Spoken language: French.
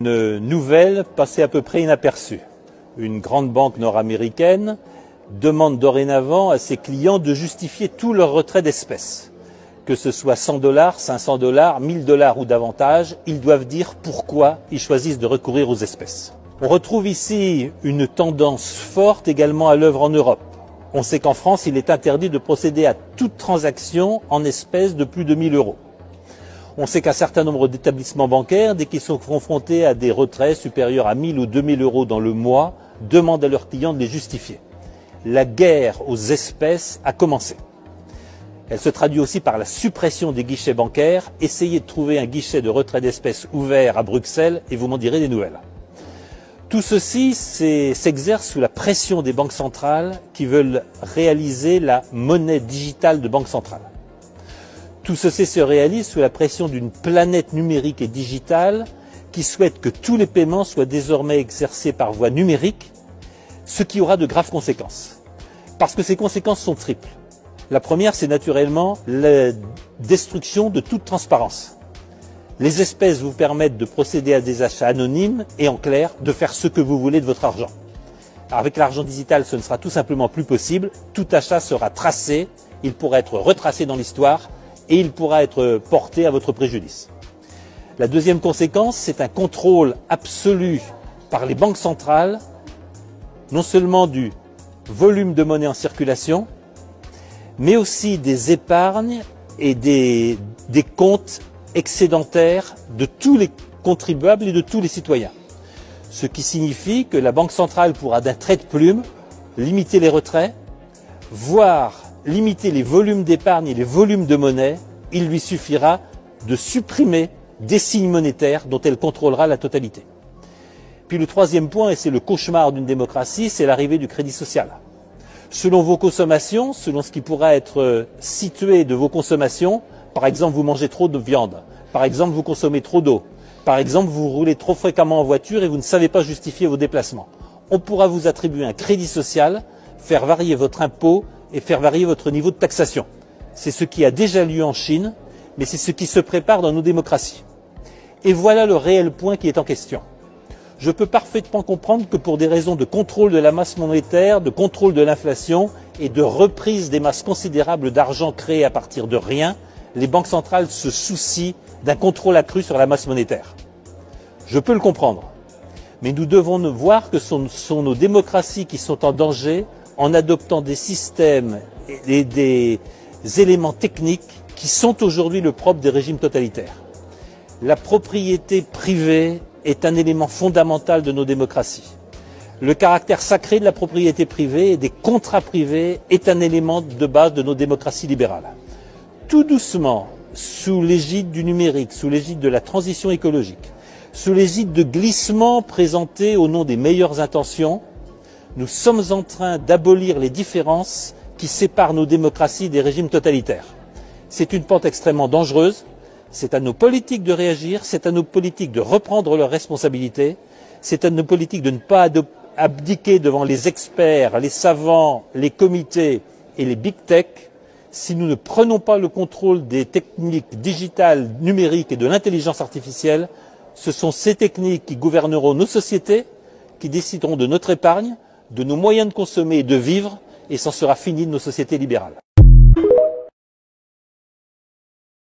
Une nouvelle passée à peu près inaperçue. Une grande banque nord-américaine demande dorénavant à ses clients de justifier tout leur retrait d'espèces. Que ce soit 100 $, 500 $, 1000 $ ou davantage, ils doivent dire pourquoi ils choisissent de recourir aux espèces. On retrouve ici une tendance forte également à l'œuvre en Europe. On sait qu'en France, il est interdit de procéder à toute transaction en espèces de plus de 1000 €. On sait qu'un certain nombre d'établissements bancaires, dès qu'ils sont confrontés à des retraits supérieurs à 1000 ou 2000 € dans le mois, demandent à leurs clients de les justifier. La guerre aux espèces a commencé. Elle se traduit aussi par la suppression des guichets bancaires. Essayez de trouver un guichet de retrait d'espèces ouvert à Bruxelles et vous m'en direz des nouvelles. Tout ceci s'exerce sous la pression des banques centrales qui veulent réaliser la monnaie digitale de banque centrale. Tout ceci se réalise sous la pression d'une planète numérique et digitale qui souhaite que tous les paiements soient désormais exercés par voie numérique, ce qui aura de graves conséquences. Parce que ces conséquences sont triples. La première, c'est naturellement la destruction de toute transparence. Les espèces vous permettent de procéder à des achats anonymes et en clair, de faire ce que vous voulez de votre argent. Alors avec l'argent digital, ce ne sera tout simplement plus possible. Tout achat sera tracé, il pourra être retracé dans l'histoire et il pourra être porté à votre préjudice. La deuxième conséquence, c'est un contrôle absolu par les banques centrales, non seulement du volume de monnaie en circulation, mais aussi des épargnes et des comptes excédentaires de tous les contribuables et de tous les citoyens. Ce qui signifie que la Banque centrale pourra d'un trait de plume limiter les retraits, voire limiter les volumes d'épargne et les volumes de monnaie. Il lui suffira de supprimer des signes monétaires dont elle contrôlera la totalité. Puis le troisième point, et c'est le cauchemar d'une démocratie, c'est l'arrivée du crédit social. Selon vos consommations, selon ce qui pourra être situé de vos consommations, par exemple vous mangez trop de viande, par exemple vous consommez trop d'eau, par exemple vous roulez trop fréquemment en voiture et vous ne savez pas justifier vos déplacements. On pourra vous attribuer un crédit social, faire varier votre impôt et faire varier votre niveau de taxation. C'est ce qui a déjà lieu en Chine, mais c'est ce qui se prépare dans nos démocraties. Et voilà le réel point qui est en question. Je peux parfaitement comprendre que pour des raisons de contrôle de la masse monétaire, de contrôle de l'inflation et de reprise des masses considérables d'argent créées à partir de rien, les banques centrales se soucient d'un contrôle accru sur la masse monétaire. Je peux le comprendre. Mais nous devons voir que ce sont nos démocraties qui sont en danger en adoptant des systèmes et des éléments techniques qui sont aujourd'hui le propre des régimes totalitaires. La propriété privée est un élément fondamental de nos démocraties. Le caractère sacré de la propriété privée et des contrats privés est un élément de base de nos démocraties libérales. Tout doucement, sous l'égide du numérique, sous l'égide de la transition écologique, sous l'égide de glissements présentés au nom des meilleures intentions, nous sommes en train d'abolir les différences qui séparent nos démocraties des régimes totalitaires. C'est une pente extrêmement dangereuse. C'est à nos politiques de réagir, c'est à nos politiques de reprendre leurs responsabilités, c'est à nos politiques de ne pas abdiquer devant les experts, les savants, les comités et les big tech. Si nous ne prenons pas le contrôle des techniques digitales, numériques et de l'intelligence artificielle, ce sont ces techniques qui gouverneront nos sociétés, qui décideront de notre épargne, de nos moyens de consommer et de vivre, et c'en sera fini de nos sociétés libérales.